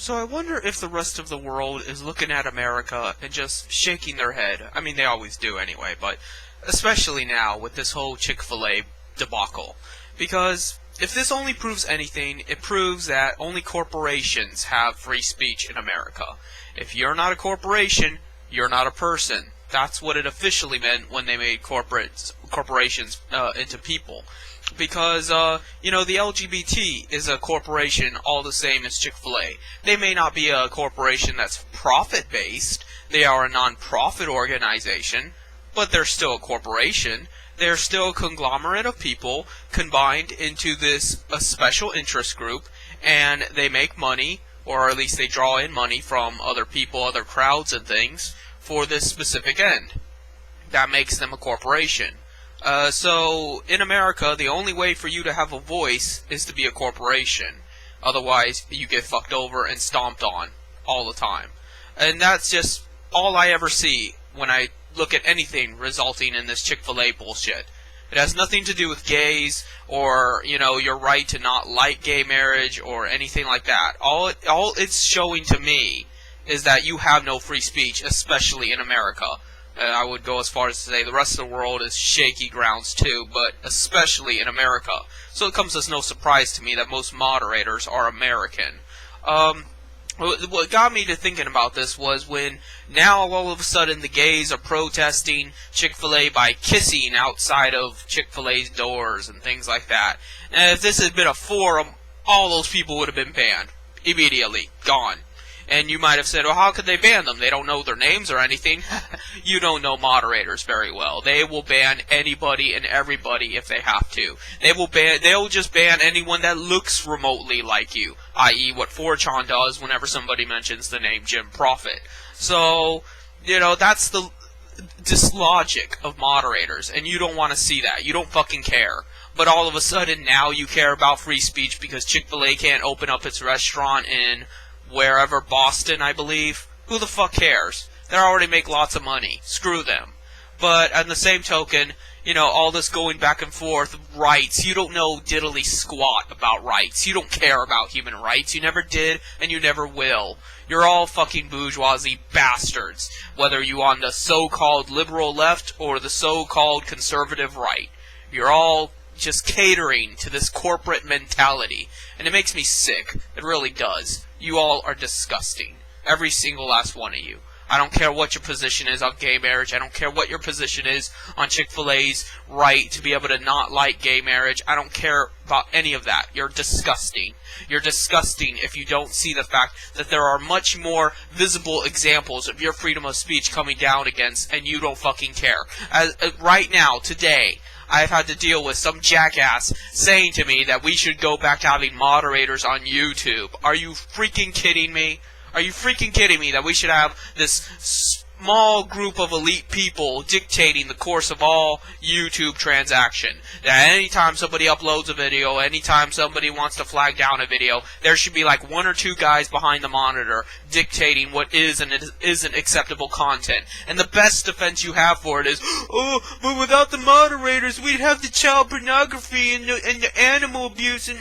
So I wonder if the rest of the world is looking at America and just shaking their head. I mean, they always do anyway, but especially now with this whole Chick-fil-A debacle. Because if this only proves anything, it proves that only corporations have free speech in America. If you're not a corporation, you're not a person. That's what it officially meant when they made corporations into people. Because, the LGBT is a corporation all the same as Chick-fil-A. They may not be a corporation that's profit-based. They are a non-profit organization, but they're still a corporation. They're still a conglomerate of people combined into a special interest group, and they make money, or at least they draw in money from other people, other crowds and things, for this specific end. That makes them a corporation. So, in America, the only way for you to have a voice is to be a corporation. Otherwise, you get fucked over and stomped on all the time. And that's just all I ever see when I look at anything resulting in this Chick-fil-A bullshit. It has nothing to do with gays or, your right to not like gay marriage or anything like that. All it's showing to me is that you have no free speech, especially in America. I would go as far as to say the rest of the world is shaky grounds too, but especially in America. So it comes as no surprise to me that most moderators are American. What got me to thinking about this was when now all of a sudden the gays are protesting Chick-fil-A by kissing outside of Chick-fil-A's doors and things like that. And if this had been a forum, all those people would have been banned. Immediately. Gone. And you might have said, well, how could they ban them? They don't know their names or anything. You don't know moderators very well. They will ban anybody and everybody if they have to. They'll just ban anyone that looks remotely like you, i.e. what 4chan does whenever somebody mentions the name Jim Prophet. So, that's the dislogic of moderators, and you don't want to see that. You don't fucking care. But all of a sudden, now you care about free speech because Chick-fil-A can't open up its restaurant in wherever, Boston, I believe. Who the fuck cares? They already make lots of money. Screw them. But on the same token, all this going back and forth, rights, you don't know diddly squat about rights. You don't care about human rights. You never did, and you never will. You're all fucking bourgeoisie bastards, whether you on the so-called liberal left or the so-called conservative right. You're all just catering to this corporate mentality, and it makes me sick. It really does. You all are disgusting. Every single last one of you. I don't care what your position is on gay marriage. I don't care what your position is on Chick-fil-A's right to be able to not like gay marriage. I don't care about any of that. You're disgusting. You're disgusting if you don't see the fact that there are much more visible examples of your freedom of speech coming down against, and you don't fucking care. Right now, today, I've had to deal with some jackass saying to me that we should go back to having moderators on YouTube. Are you freaking kidding me? Are you freaking kidding me that we should have this small group of elite people dictating the course of all YouTube transaction? That anytime somebody uploads a video, anytime somebody wants to flag down a video, there should be like one or two guys behind the monitor dictating what is and isn't acceptable content. And the best defense you have for it is, oh, but without the moderators, we'd have the child pornography and the animal abuse and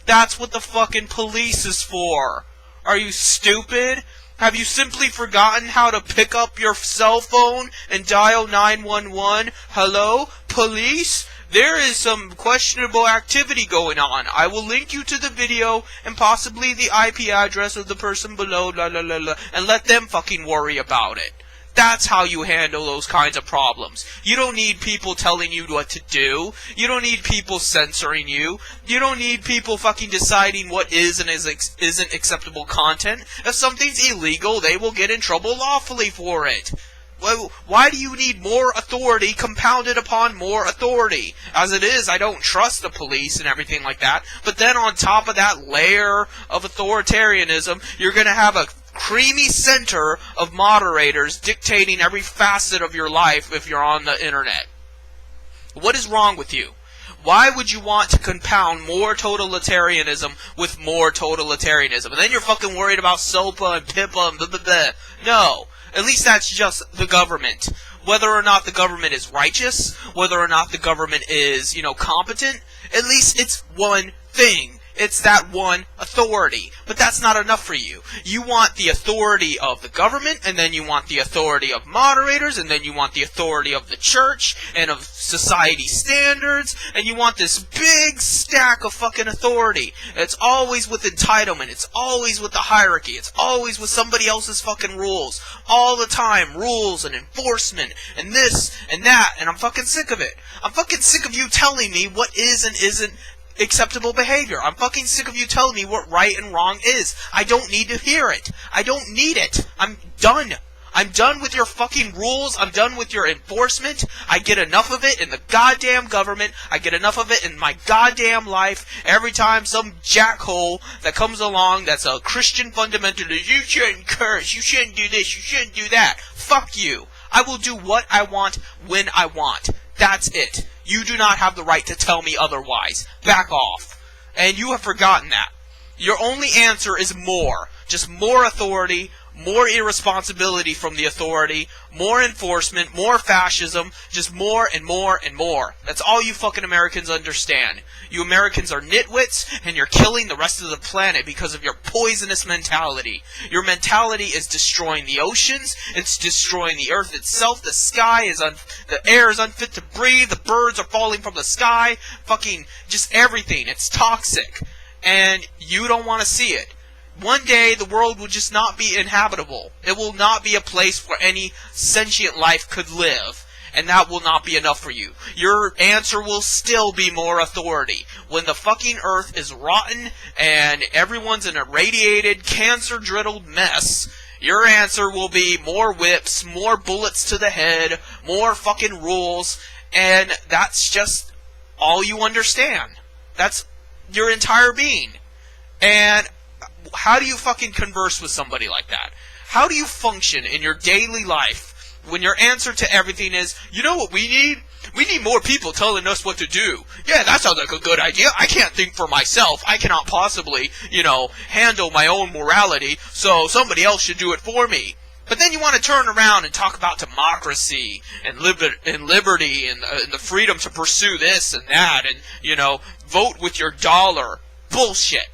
That's what the fucking police is for. Are you stupid? Have you simply forgotten how to pick up your cell phone and dial 911? Hello? Police? There is some questionable activity going on. I will link you to the video and possibly the IP address of the person below, and let them fucking worry about it. That's how you handle those kinds of problems. You don't need people telling you what to do. You don't need people censoring you. You don't need people fucking deciding what is and isn't acceptable content. If something's illegal, they will get in trouble lawfully for it. Well, why do you need more authority compounded upon more authority? As it is, I don't trust the police and everything like that. But then on top of that layer of authoritarianism, you're going to have a creamy center of moderators dictating every facet of your life if you're on the internet. What is wrong with you? Why would you want to compound more totalitarianism with more totalitarianism? And then you're fucking worried about SOPA and PIPA and blah blah blah. No. At least that's just the government. Whether or not the government is righteous, whether or not the government is, competent, at least it's one thing. It's that one authority. But that's not enough for you. You want the authority of the government, and then you want the authority of moderators, and then you want the authority of the church, and of society standards, and you want this big stack of fucking authority. It's always with entitlement. It's always with the hierarchy. It's always with somebody else's fucking rules. All the time. Rules and enforcement, and this and that, and I'm fucking sick of it. I'm fucking sick of you telling me what is and isn't acceptable behavior. I'm fucking sick of you telling me what right and wrong is. I don't need to hear it. I don't need it. I'm done. I'm done with your fucking rules. I'm done with your enforcement. I get enough of it in the goddamn government. I get enough of it in my goddamn life. Every time some jackhole that comes along that's a Christian fundamentalist, you shouldn't curse, you shouldn't do this, you shouldn't do that. Fuck you. I will do what I want when I want. That's it. You do not have the right to tell me otherwise. Back off. And you have forgotten that. Your only answer is more. Just more authority, more irresponsibility from the authority, more enforcement, more fascism, just more and more and more. That's all you fucking Americans understand. You Americans are nitwits, and you're killing the rest of the planet because of your poisonous mentality. Your mentality is destroying the oceans, it's destroying the earth itself, the sky is the air is unfit to breathe, the birds are falling from the sky, fucking just everything. It's toxic. And you don't want to see it. One day, the world will just not be inhabitable. It will not be a place where any sentient life could live. And that will not be enough for you. Your answer will still be more authority. When the fucking earth is rotten and everyone's an irradiated, cancer-riddled mess, your answer will be more whips, more bullets to the head, more fucking rules, and that's just all you understand. That's your entire being. And how do you fucking converse with somebody like that? How do you function in your daily life when your answer to everything is, you know what we need? We need more people telling us what to do. Yeah, that sounds like a good idea. I can't think for myself. I cannot possibly, handle my own morality, so somebody else should do it for me. But then you want to turn around and talk about democracy and liberty and the freedom to pursue this and that and, vote with your dollar. Bullshit.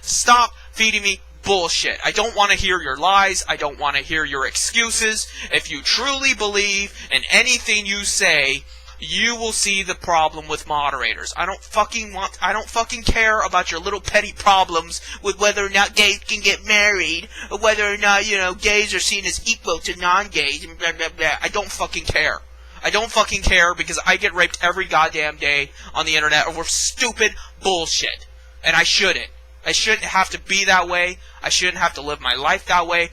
Stop feeding me bullshit. I don't want to hear your lies. I don't want to hear your excuses. If you truly believe in anything you say, you will see the problem with moderators. I don't fucking care about your little petty problems with whether or not gays can get married, or whether or not, gays are seen as equal to non-gays, and blah, blah, blah. I don't fucking care. I don't fucking care because I get raped every goddamn day on the internet over stupid bullshit. And I shouldn't. I shouldn't have to be that way. I shouldn't have to live my life that way.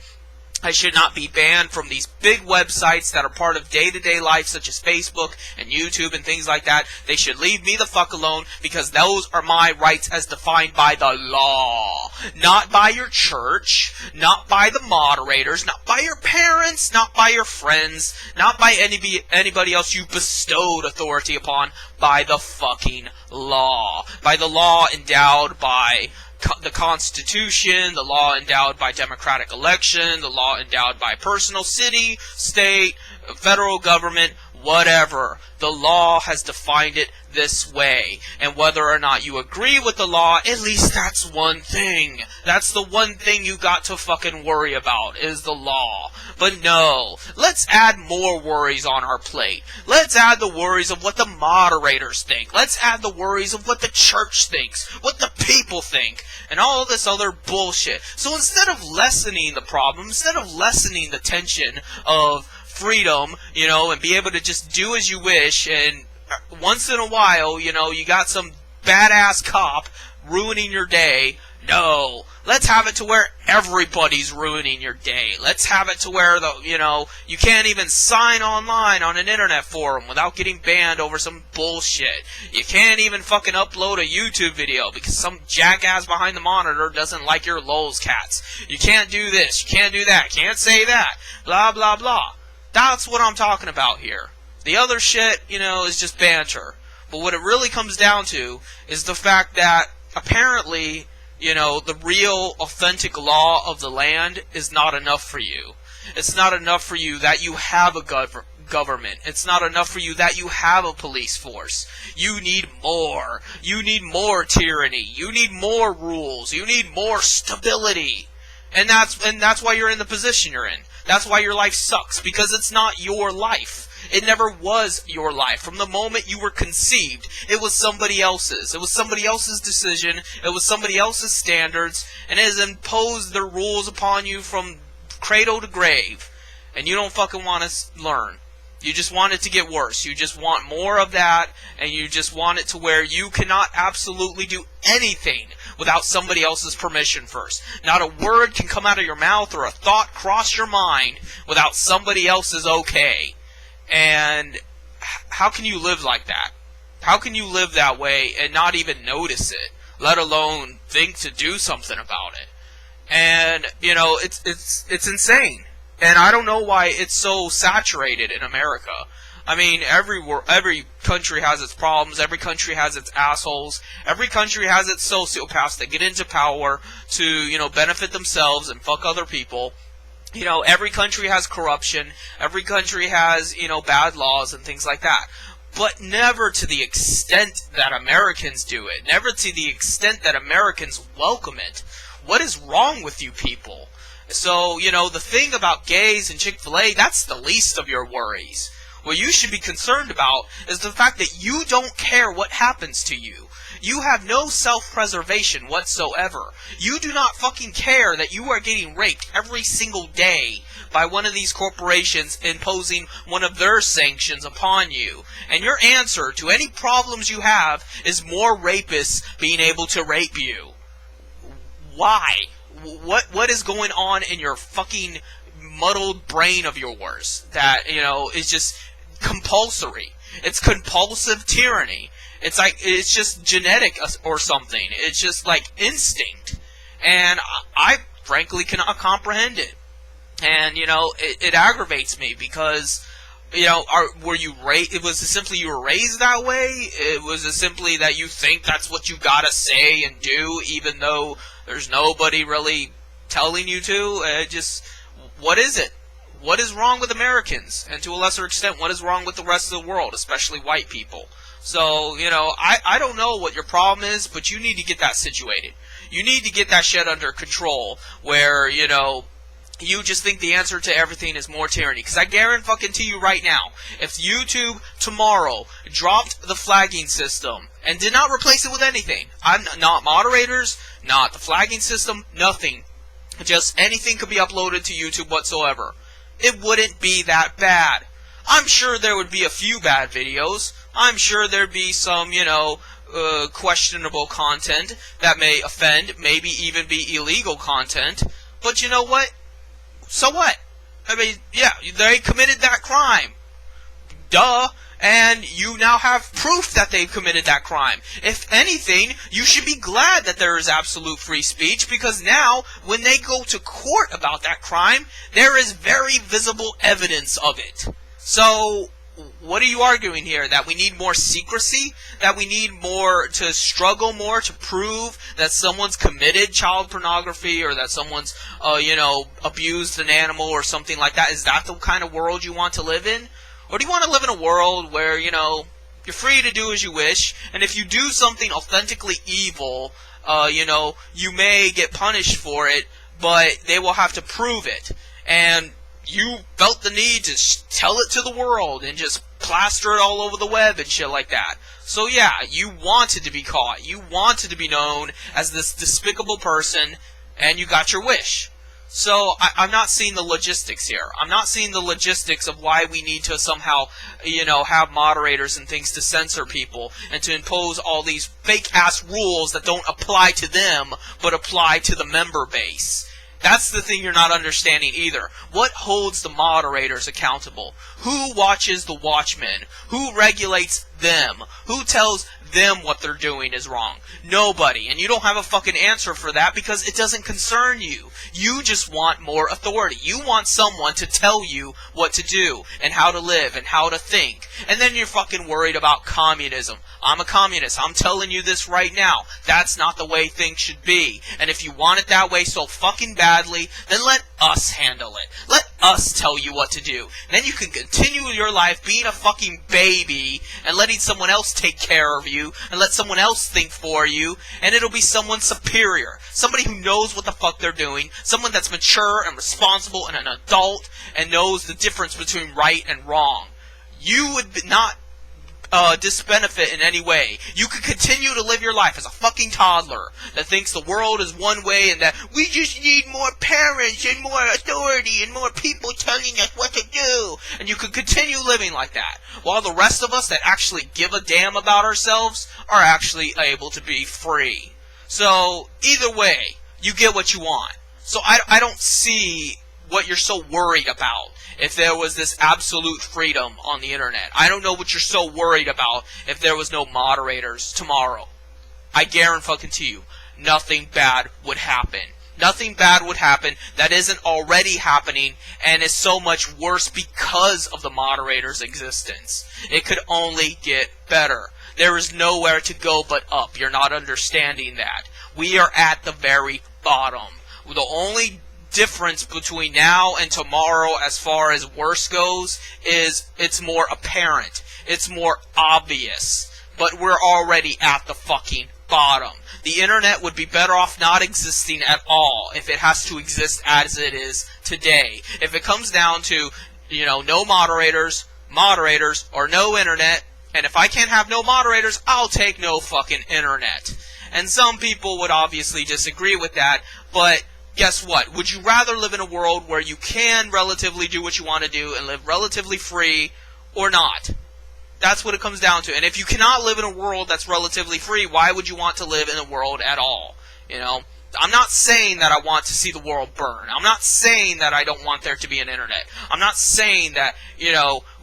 I should not be banned from these big websites that are part of day-to-day life, such as Facebook and YouTube and things like that. They should leave me the fuck alone, because those are my rights as defined by the law. Not by your church, not by the moderators, not by your parents, not by your friends, not by anybody else you bestowed authority upon, by the fucking law. By the law endowed by the Constitution, the law endowed by democratic election, the law endowed by personal city, state, federal government, whatever. The law has defined it this way. And whether or not you agree with the law, at least that's one thing. That's the one thing you got to fucking worry about, is the law. But no, let's add more worries on our plate. Let's add the worries of what the moderators think. Let's add the worries of what the church thinks, what the people think, and all this other bullshit. So instead of lessening the problem, instead of lessening the tension of freedom, and be able to just do as you wish, and once in a while, you got some badass cop ruining your day. No, let's have it to where everybody's ruining your day. Let's have it to where you can't even sign online on an internet forum without getting banned over some bullshit. You can't even fucking upload a YouTube video because some jackass behind the monitor doesn't like your LOLs cats. You can't do this, you can't do that, can't say that, blah blah blah. That's what I'm talking about here. The other shit, is just banter. But what it really comes down to is the fact that apparently, the real, authentic law of the land is not enough for you. It's not enough for you that you have a government. It's not enough for you that you have a police force. You need more. You need more tyranny. You need more rules. You need more stability. And that's why you're in the position you're in. That's why your life sucks, because it's not your life. It never was your life. From the moment you were conceived, it was somebody else's. It was somebody else's decision. It was somebody else's standards, and it has imposed their rules upon you from cradle to grave. And you don't fucking want to learn. You just want it to get worse. You just want more of that, and you just want it to where you cannot absolutely do anything without somebody else's permission first. Not a word can come out of your mouth or a thought cross your mind without somebody else's okay. And how can you live like that? How can you live that way and not even notice it, let alone think to do something about it? And, you know, it's insane. And I don't know why it's so saturated in America. I mean, every country has its problems. Every country has its assholes. Every country has its sociopaths that get into power to, you know, benefit themselves and fuck other people. You know, every country has corruption. Every country has, you know, bad laws and things like that. But never to the extent that Americans do it. Never to the extent that Americans welcome it. What is wrong with you people? So, you know, the thing about gays and Chick-fil-A, that's the least of your worries. What you should be concerned about is the fact that you don't care what happens to you. You have no self-preservation whatsoever. You do not fucking care that you are getting raped every single day by one of these corporations imposing one of their sanctions upon you. And your answer to any problems you have is more rapists being able to rape you. Why? What is going on in your fucking muddled brain of yours that, you know, is just compulsory? It's compulsive tyranny. It's like, it's just genetic or something. It's just like instinct. And I frankly cannot comprehend it. And, you know, it aggravates me because, you know, were you raised, it was simply you were raised that way? It was simply that you think that's what you gotta say and do, even though there's nobody really telling you to? Just, what is it? What is wrong with Americans? And to a lesser extent, what is wrong with the rest of the world, especially white people? So, you know, I don't know what your problem is, but you need to get that situated. You need to get that shit under control, where, you know, you just think the answer to everything is more tyranny. Because I guarantee you right now, if YouTube tomorrow dropped the flagging system and did not replace it with anything, I'm not moderators, not the flagging system, nothing, just anything could be uploaded to YouTube whatsoever, it wouldn't be that bad. I'm sure there would be a few bad videos. I'm sure there'd be some, you know, questionable content that may offend, maybe even be illegal content. But you know what? So what? I mean, yeah, they committed that crime. Duh. And you now have proof that they've committed that crime. If anything, you should be glad that there is absolute free speech, because now, when they go to court about that crime, there is very visible evidence of it. So, what are you arguing here? That we need more secrecy? That we need more to struggle more to prove that someone's committed child pornography, or that someone's, you know, abused an animal or something like that? Is that the kind of world you want to live in? Or do you want to live in a world where, you know, you're free to do as you wish, and if you do something authentically evil, you know, you may get punished for it, but they will have to prove it. And you felt the need to tell it to the world and just plaster it all over the web and shit like that. So yeah, you wanted to be caught. You wanted to be known as this despicable person, and you got your wish. So I'm not seeing the logistics here. I'm not seeing the logistics of why we need to somehow, you know, have moderators and things to censor people and to impose all these fake-ass rules that don't apply to them but apply to the member base. That's the thing you're not understanding either. What holds the moderators accountable? Who watches the watchmen? Who regulates them? Who tells them what they're doing is wrong. Nobody. And you don't have a fucking answer for that because it doesn't concern you. You just want more authority. You want someone to tell you what to do and how to live and how to think. And then you're fucking worried about communism. I'm a communist. I'm telling you this right now. That's not the way things should be. And if you want it that way so fucking badly, then let us handle it. Let us tell you what to do. And then you can continue your life being a fucking baby and letting someone else take care of you and let someone else think for you, and it'll be someone superior. Somebody who knows what the fuck they're doing. Someone that's mature and responsible and an adult and knows the difference between right and wrong. You would not disbenefit in any way. You could continue to live your life as a fucking toddler that thinks the world is one way and that we just need more parents and more authority and more people telling us what to do. And you could continue living like that, while the rest of us that actually give a damn about ourselves are actually able to be free. So, either way, you get what you want. So I don't see what you're so worried about if there was this absolute freedom on the internet. I don't know what you're so worried about if there was no moderators tomorrow. I guarantee you, nothing bad would happen. Nothing bad would happen that isn't already happening and is so much worse because of the moderator's existence. It could only get better. There is nowhere to go but up. You're not understanding that. We are at the very bottom. The only difference between now and tomorrow as far as worse goes is it's more apparent. It's more obvious. But we're already at the fucking bottom. The internet would be better off not existing at all if it has to exist as it is today. If it comes down to, no moderators, or no internet, and if I can't have no moderators, I'll take no fucking internet. And some people would obviously disagree with that, but guess what? Would you rather live in a world where you can relatively do what you want to do and live relatively free, or not? That's what it comes down to. And if you cannot live in a world that's relatively free, why would you want to live in a world at all? I'm not saying that I want to see the world burn. I'm not saying that I don't want there to be an internet. I'm not saying that,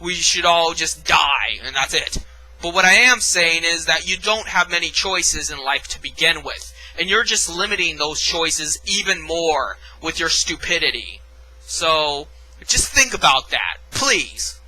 we should all just die and that's it. But what I am saying is that you don't have many choices in life to begin with. And you're just limiting those choices even more with your stupidity. So, just think about that, please.